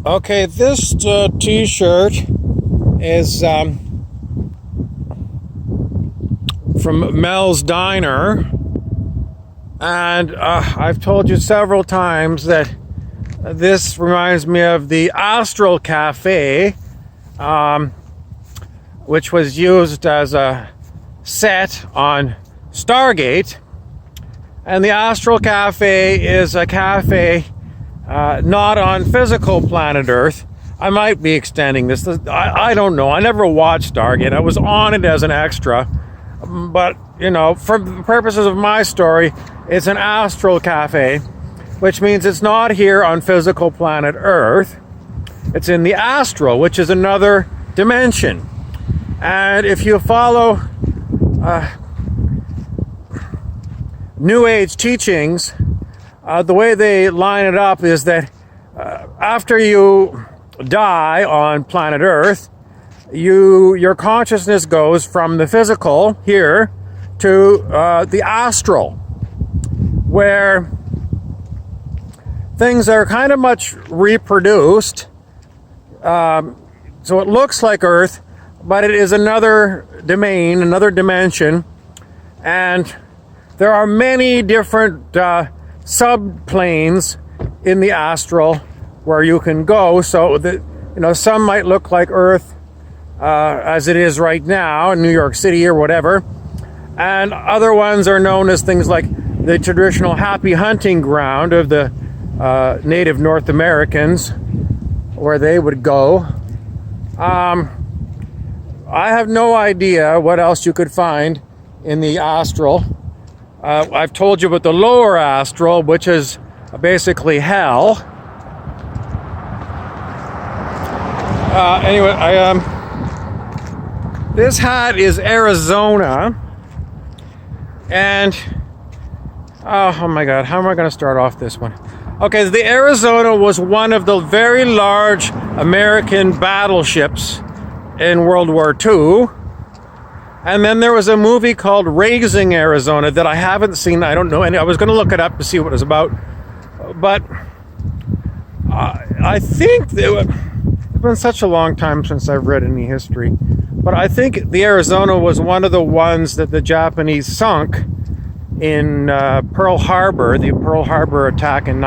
Okay, this t-shirt is from Mel's Diner, and I've told you several times that this reminds me of the Astral Cafe, which was used as a set on Stargate. And the Astral Cafe is a cafe not on physical planet Earth. I might be extending this. I don't know. I never watched Stargate. I was on it as an extra. But, you know, for the purposes of my story, it's an astral cafe, which means it's not here on physical planet Earth. It's in the astral, which is another dimension. And if you follow New Age teachings, the way they line it up is that after you die on planet Earth, your consciousness goes from the physical here to the astral, where things are kind of much reproduced. So it looks like Earth, but it is another domain, another dimension, and there are many different subplanes in the astral where you can go. So that, you know, some might look like Earth as it is right now in New York City or whatever, and other ones are known as things like the traditional happy hunting ground of the native North Americans, where they would go. I have no idea what else you could find in the astral. I've told you about the lower astral, which is basically hell. Anyway, this hat is Arizona, and oh my God, how am I going to start off this one? Okay, the Arizona was one of the very large American battleships in World War II. And then there was a movie called Raising Arizona that I haven't seen. I don't know, and I was going to look it up to see what it was about. But I think it's been such a long time since I've read any history. But I think the Arizona was one of the ones that the Japanese sunk in Pearl Harbor, the Pearl Harbor attack in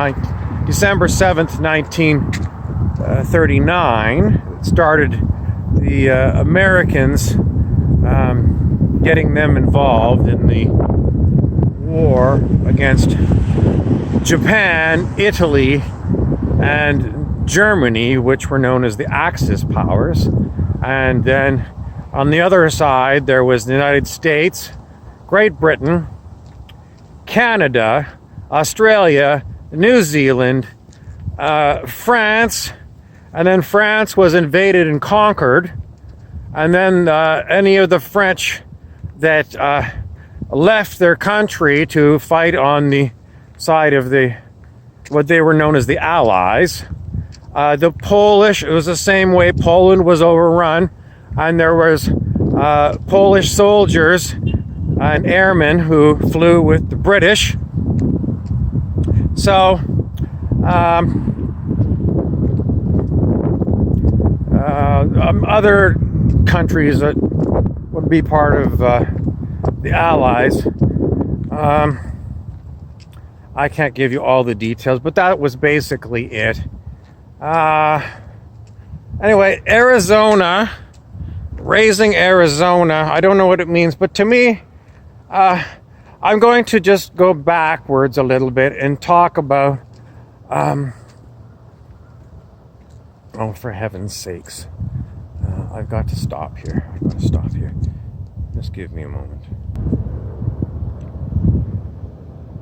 December 7th, 1939. It started the Americans getting them involved in the war against Japan, Italy, and Germany, which were known as the Axis powers. And then on the other side, there was the United States, Great Britain, Canada, Australia, New Zealand, France, and then France was invaded and conquered. And then any of the French that left their country to fight on the side of what they were known as the Allies. The Polish, it was the same way. Poland was overrun, and there was Polish soldiers and airmen who flew with the British. So other countries that would be part of the Allies. I can't give you all the details, but that was basically it. Anyway, Arizona, Raising Arizona, I don't know what it means, but to me, I'm going to just go backwards a little bit and talk about, oh, for heaven's sakes. I've got to stop here. Just give me a moment.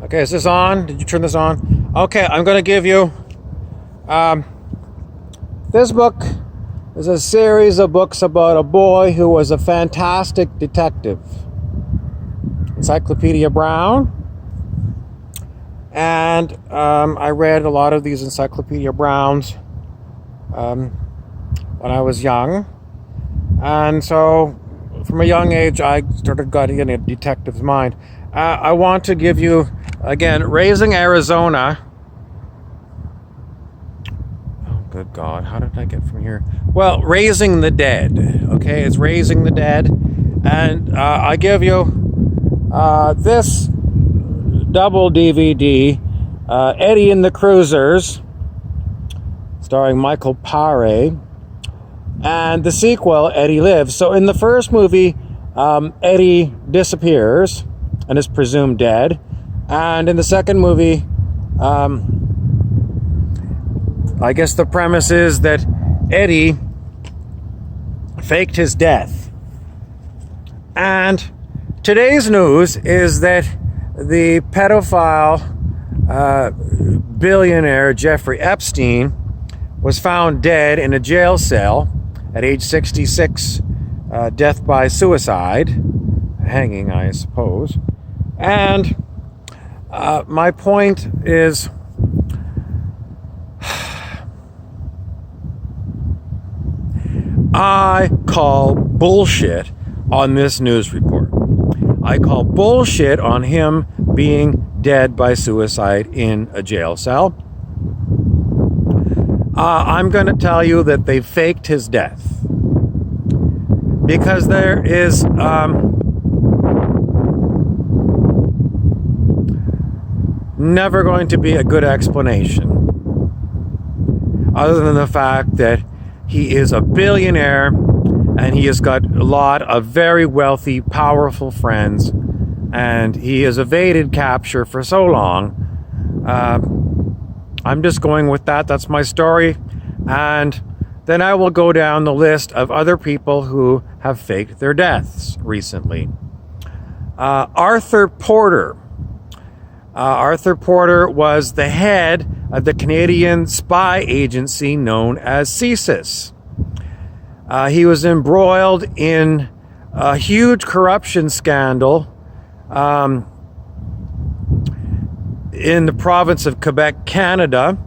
Okay, is this on? Did you turn this on? Okay, I'm going to give you... this book is a series of books about a boy who was a fantastic detective. Encyclopedia Brown. And I read a lot of these Encyclopedia Browns when I was young. And so from a young age, I started getting in a detective's mind. I want to give you, again, Raising Arizona. Oh, good God, how did I get from here? Well, Raising the Dead. Okay, it's Raising the Dead. And I give you this double DVD, Eddie and the Cruisers, starring Michael Paré, and the sequel, Eddie Lives. So in the first movie, Eddie disappears and is presumed dead. And in the second movie, I guess the premise is that Eddie faked his death. And today's news is that the pedophile billionaire Jeffrey Epstein was found dead in a jail cell at age 66, death by suicide, hanging, I suppose. And my point is, I call bullshit on this news report. I call bullshit on him being dead by suicide in a jail cell. I'm going to tell you that they faked his death, because there is never going to be a good explanation other than the fact that he is a billionaire and he has got a lot of very wealthy, powerful friends, and he has evaded capture for so long. I'm just going with that. That's my story. And then I will go down the list of other people who have faked their deaths recently. Arthur Porter. Arthur Porter was the head of the Canadian spy agency known as CSIS. He was embroiled in a huge corruption scandal in the province of Quebec, Canada,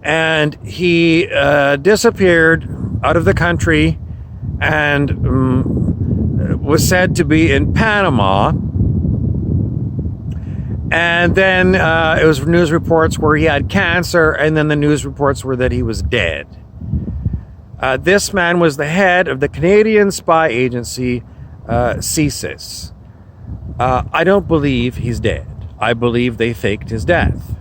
and he disappeared out of the country and was said to be in Panama. And then it was news reports where he had cancer, and then the news reports were that he was dead. This man was the head of the Canadian spy agency, CSIS. I don't believe he's dead. I believe they faked his death.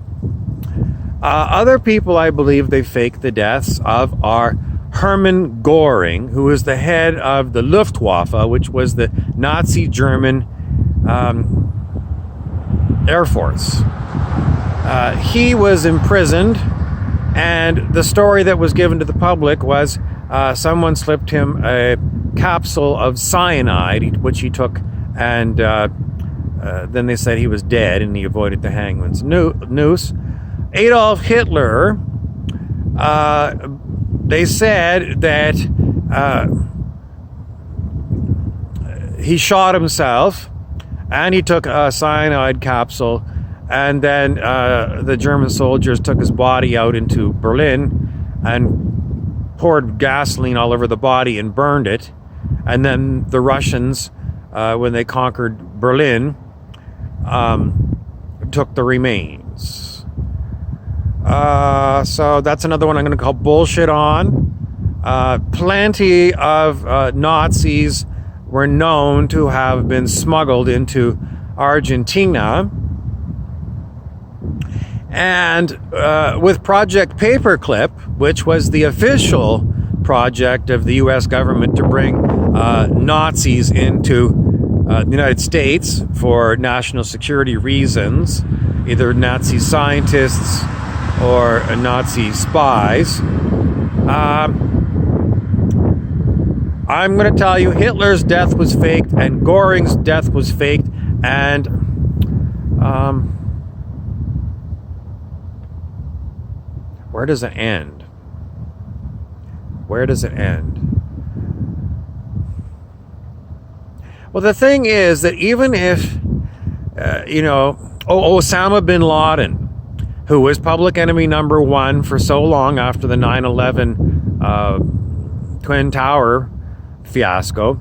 Other people I believe they faked the deaths of are Hermann Göring, who was the head of the Luftwaffe, which was the Nazi German Air Force. He was imprisoned, and the story that was given to the public was someone slipped him a capsule of cyanide, which he took, and then they said he was dead and he avoided the hangman's noose. Adolf Hitler, they said that he shot himself and he took a cyanide capsule, and then the German soldiers took his body out into Berlin and poured gasoline all over the body and burned it. And then the Russians, when they conquered Berlin, took the remains. So that's another one I'm going to call bullshit on. Plenty of Nazis were known to have been smuggled into Argentina. And with Project Paperclip, which was the official project of the U.S. government to bring Nazis into the United States for national security reasons, either Nazi scientists or Nazi spies, I'm going to tell you Hitler's death was faked and Göring's death was faked, and where does it end? Where does it end? Well, the thing is that even if, Osama bin Laden, who was public enemy number one for so long after the 9/11 Twin Tower fiasco,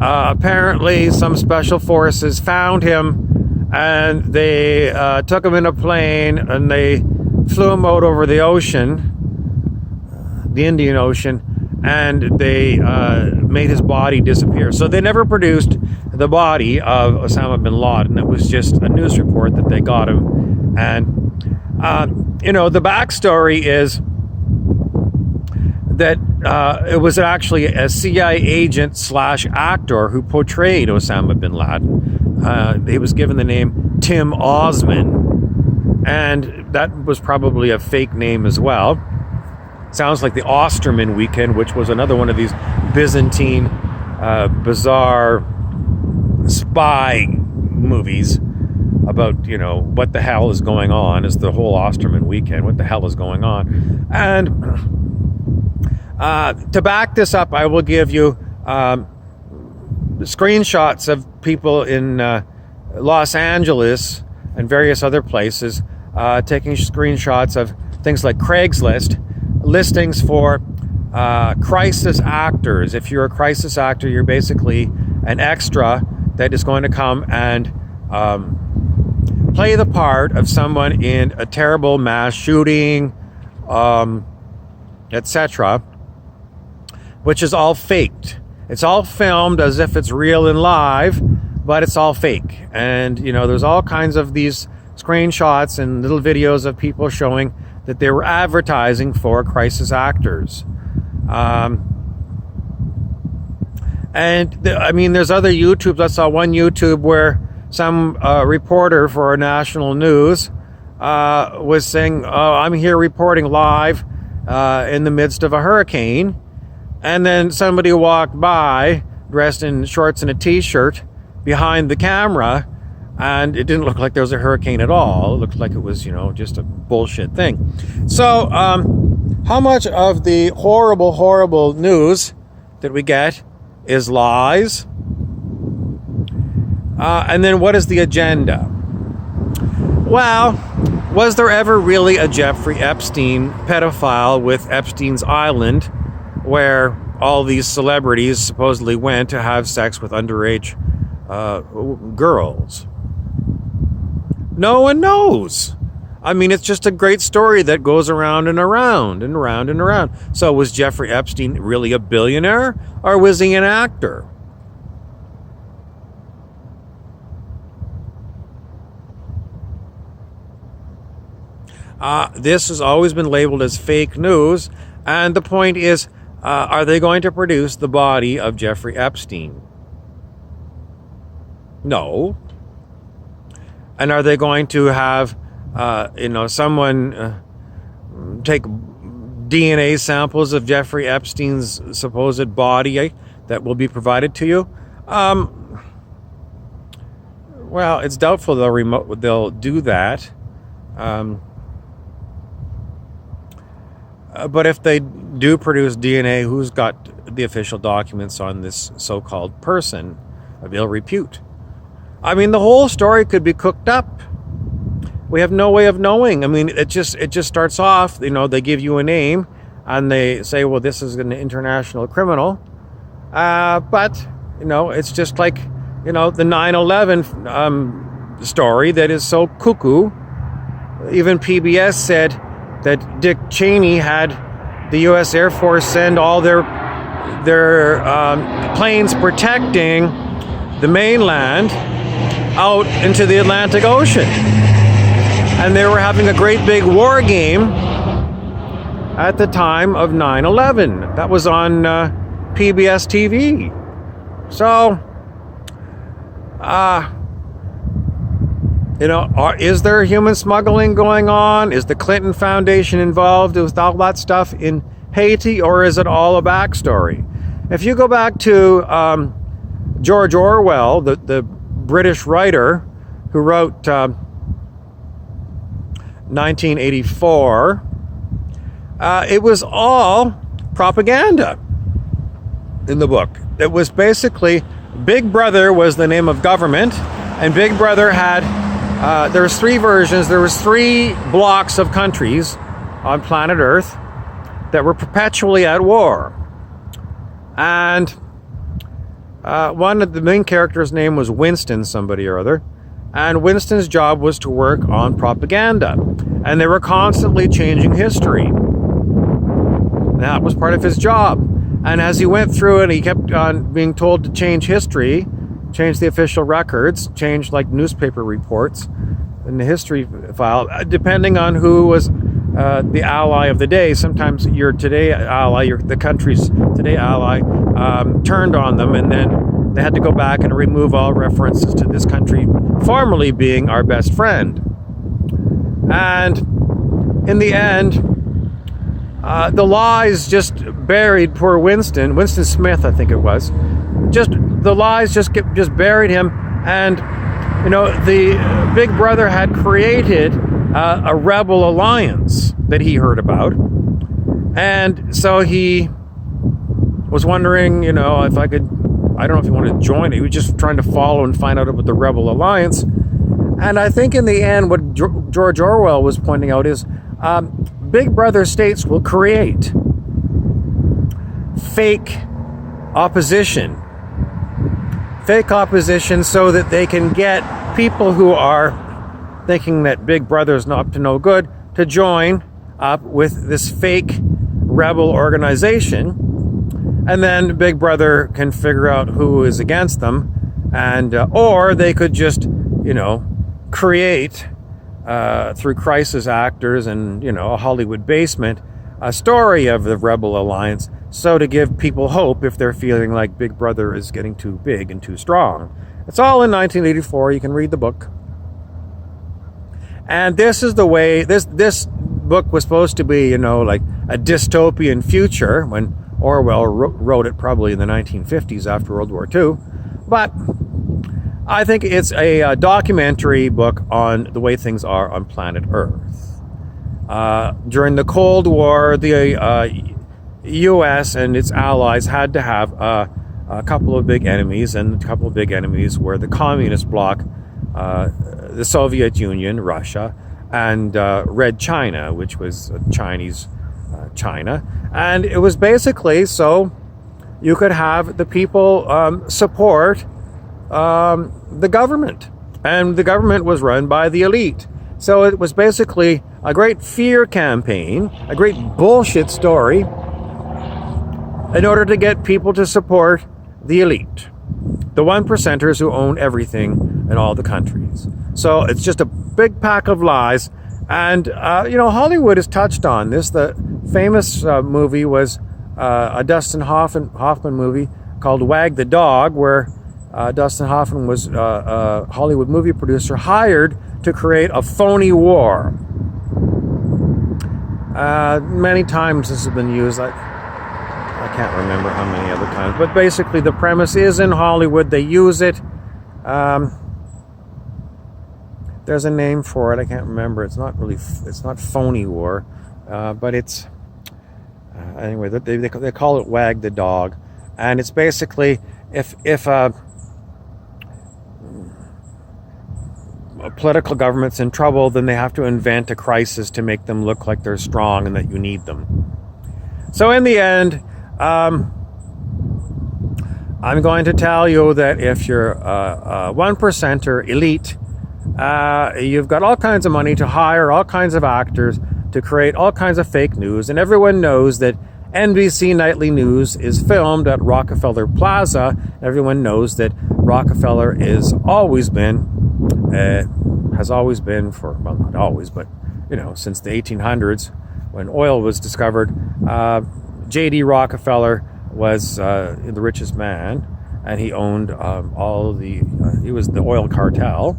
apparently some special forces found him and they took him in a plane and they flew him out over the ocean the Indian Ocean, and they made his body disappear. So they never produced the body of Osama bin Laden. It was just a news report that they got him. And, the backstory is that it was actually a CIA agent / actor who portrayed Osama bin Laden. He was given the name Tim Osman, and that was probably a fake name as well. Sounds like the Osterman Weekend, which was another one of these Byzantine, bizarre spy movies about, what the hell is going on. Is the whole Osterman Weekend, what the hell is going on? And to back this up, I will give you screenshots of people in Los Angeles and various other places taking screenshots of things like Craigslist listings for crisis actors. If you're a crisis actor, you're basically an extra that is going to come and play the part of someone in a terrible mass shooting, etc., which is all faked. It's all filmed as if it's real and live, but it's all fake. And, there's all kinds of these screenshots and little videos of people showing that they were advertising for crisis actors. There's other YouTubes. I saw one YouTube where some reporter for national news was saying, I'm here reporting live in the midst of a hurricane. And then somebody walked by dressed in shorts and a t-shirt behind the camera, and it didn't look like there was a hurricane at all. It looked like it was, just a bullshit thing. So, how much of the horrible, horrible news that we get is lies? And then what is the agenda? Well, was there ever really a Jeffrey Epstein pedophile with Epstein's Island, where all these celebrities supposedly went to have sex with underage girls? No one knows. It's just a great story that goes around and around and around and around. So was Jeffrey Epstein really a billionaire, or was he an actor? This has always been labeled as fake news, and the point is, are they going to produce the body of Jeffrey Epstein? No. And are they going to have, someone take DNA samples of Jeffrey Epstein's supposed body that will be provided to you? Well, it's doubtful they'll do that. But if they do produce DNA, who's got the official documents on this so-called person of ill repute? The whole story could be cooked up. We have no way of knowing. It just starts off, they give you a name and they say, well, this is an international criminal. But it's just like, the 9/11 story that is so cuckoo. Even PBS said that Dick Cheney had the U.S. Air Force send all their planes protecting the mainland out into the Atlantic Ocean. And they were having a great big war game at the time of 9/11. That was on PBS TV. So, is there human smuggling going on? Is the Clinton Foundation involved with all that stuff in Haiti, or is it all a backstory? If you go back to George Orwell, the British writer who wrote 1984, it was all propaganda in the book. It was basically, Big Brother was the name of government, and Big Brother had there was three versions. There was three blocks of countries on planet Earth that were perpetually at war. And one of the main characters' name was Winston, somebody or other. And Winston's job was to work on propaganda. And they were constantly changing history. that was part of his job. And as he went through it, he kept on being told to change history, change the official records, change like newspaper reports in the history file, depending on who was the ally of the day. Sometimes your today ally, the country's today ally, turned on them, and then they had to go back and remove all references to this country formerly being our best friend. And in the end, the lies just buried poor Winston Smith, I think it was. Just the lies just buried him, and the Big Brother had created a rebel alliance that he heard about, and so he was wondering, if I could. I don't know if he wanted to join it. He was just trying to follow and find out about the rebel alliance. And I think in the end, what George Orwell was pointing out is Big Brother states will create fake opposition so that they can get people who are thinking that Big Brother is not up to no good to join up with this fake rebel organization. And then Big Brother can figure out who is against them, and or they could just, create through crisis actors and a Hollywood basement a story of the Rebel Alliance, so to give people hope if they're feeling like Big Brother is getting too big and too strong. It's all in 1984. You can read the book. And this is the way this book was supposed to be, like a dystopian future when Orwell wrote it probably in the 1950s after World War II. But I think it's a documentary book on the way things are on planet Earth. During the Cold War, the U.S. and its allies had to have a couple of big enemies, and a couple of big enemies were the communist bloc, the Soviet Union, Russia, and Red China, which was Chinese China. And it was basically so you could have the people support the government. And the government was run by the elite. So it was basically a great fear campaign, a great bullshit story in order to get people to support the elite, the 1%ers who own everything in all the countries. So it's just a big pack of lies. And, Hollywood has touched on this. The famous movie was a Dustin Hoffman movie called Wag the Dog, where Dustin Hoffman was a Hollywood movie producer hired to create a phony war. Many times this has been used. I can't remember how many other times. But basically the premise is in Hollywood. They use it. There's a name for it. I can't remember. It's not phony war. But it's... anyway, they call it Wag the Dog. And it's basically if a political government's in trouble, then they have to invent a crisis to make them look like they're strong and that you need them. So in the end, I'm going to tell you that if you're a 1%er elite, you've got all kinds of money to hire all kinds of actors to create all kinds of fake news, and everyone knows that NBC Nightly News is filmed at Rockefeller Plaza. Everyone knows that Rockefeller has always been for, well, not always, but, since the 1800s when oil was discovered. J.D. Rockefeller was the richest man, and he owned he was the oil cartel.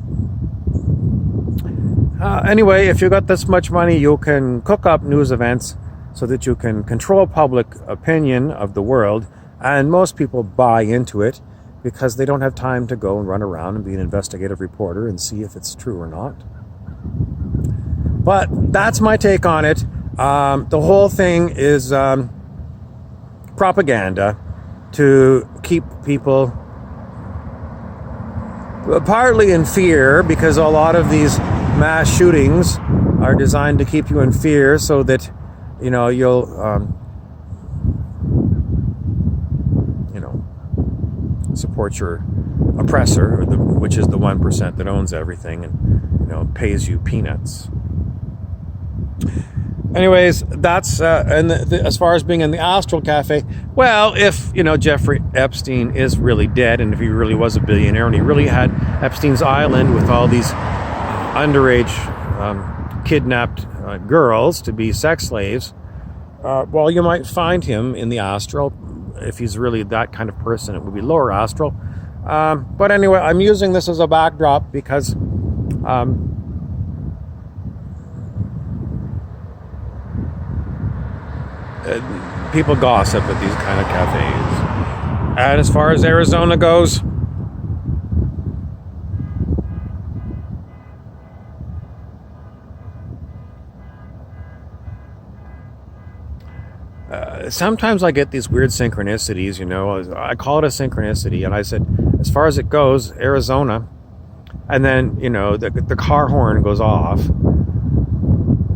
Anyway, if you got this much money, you can cook up news events so that you can control public opinion of the world, and most people buy into it because they don't have time to go and run around and be an investigative reporter and see if it's true or not. But that's my take on it. The whole thing is propaganda to keep people partly in fear, because a lot of these mass shootings are designed to keep you in fear so that you'll support your oppressor, which is the 1% that owns everything and pays you peanuts. Anyways, that's and as far as being in the Astral Cafe, well, if Jeffrey Epstein is really dead, and if he really was a billionaire, and he really had Epstein's Island with all these underage kidnapped girls to be sex slaves, well, you might find him in the astral. If he's really that kind of person, it would be lower astral. But anyway, I'm using this as a backdrop because people gossip at these kind of cafes. And as far as Arizona goes, sometimes I get these weird synchronicities, I call it a synchronicity, and I said, as far as it goes, Arizona, and then, the car horn goes off,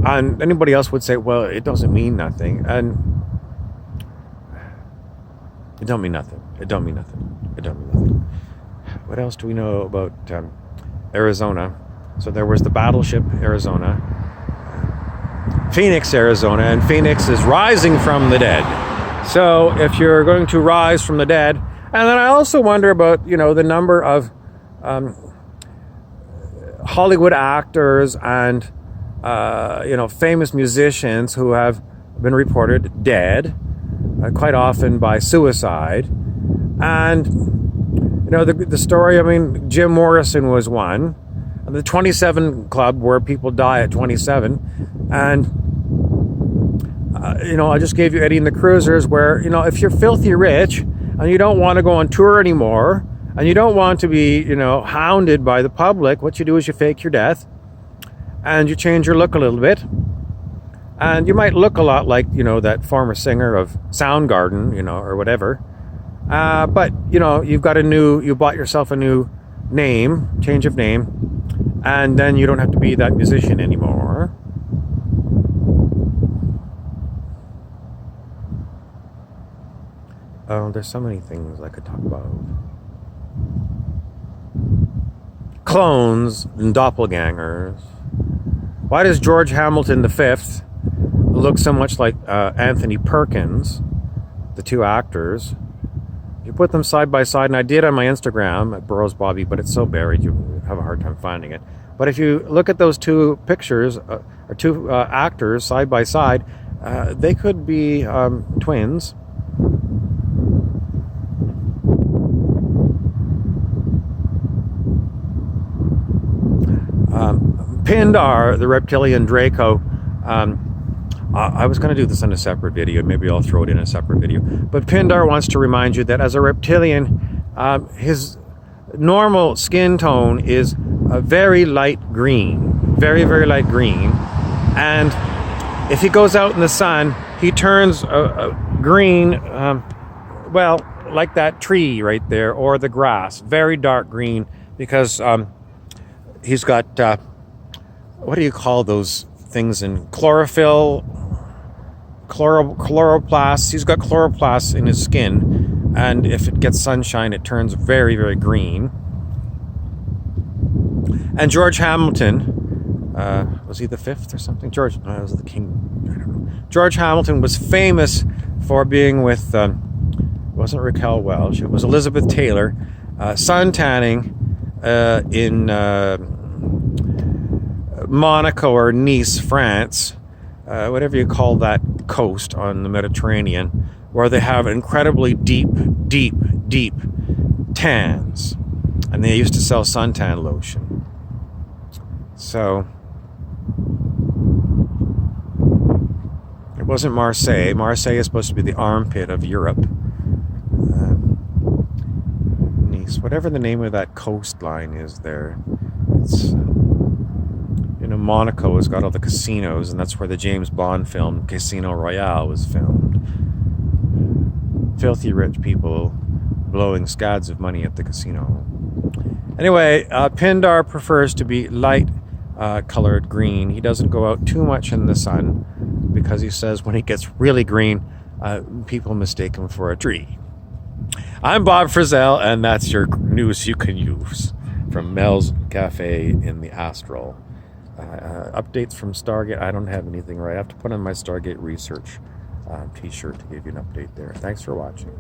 and anybody else would say, well, it doesn't mean nothing, and it don't mean nothing. What else do we know about Arizona? So there was the battleship Arizona, Phoenix, Arizona, and Phoenix is rising from the dead. So if you're going to rise from the dead, and then I also wonder about, the number of Hollywood actors and, famous musicians who have been reported dead, quite often by suicide. And, the story, Jim Morrison was one. The 27 Club, where people die at 27. And, I just gave you Eddie and the Cruisers, where, if you're filthy rich and you don't want to go on tour anymore, and you don't want to be, hounded by the public, what you do is you fake your death and you change your look a little bit. And you might look a lot like, that former singer of Soundgarden, or whatever. But, you bought yourself a new name, change of name, and then you don't have to be that musician anymore. Oh, there's so many things I could talk about. Clones and doppelgangers. Why does George Hamilton V look so much like Anthony Perkins, the two actors? You put them side by side, and I did on my Instagram at Burroughs Bobby, but it's so buried you have a hard time finding it. But if you look at those two pictures, or two actors side by side, they could be twins. Pindar, the reptilian Draco, I was going to do this in a separate video. Maybe I'll throw it in a separate video. But Pindar wants to remind you that as a reptilian, his normal skin tone is a very light green. Very, very light green. And if he goes out in the sun, he turns green, like that tree right there, or the grass. Very dark green, because he's got... what do you call those things in chlorophyll? Chloroplasts. He's got chloroplasts in his skin, and if it gets sunshine, it turns very, very green. And George Hamilton, was he the fifth or something? No, was the king. I don't know. George Hamilton was famous for being with, it wasn't Raquel Welch, it was Elizabeth Taylor, sun tanning in Monaco or Nice, France, whatever you call that coast on the Mediterranean, where they have incredibly deep tans, and they used to sell suntan lotion. So it wasn't Marseille. Marseille is supposed to be the armpit of Europe. Nice, whatever the name of that coastline is there. It's, Monaco has got all the casinos, and that's where the James Bond film Casino Royale was filmed. Filthy rich people blowing scads of money at the casino. Anyway, Pindar prefers to be light colored green. He doesn't go out too much in the sun, because he says when he gets really green, people mistake him for a tree. I'm Bob Frizzell, and that's your news you can use from Mel's Cafe in the Astral. Updates from Stargate, I don't have anything right. I have to put on my Stargate research t-shirt to give you an update there. Thanks for watching.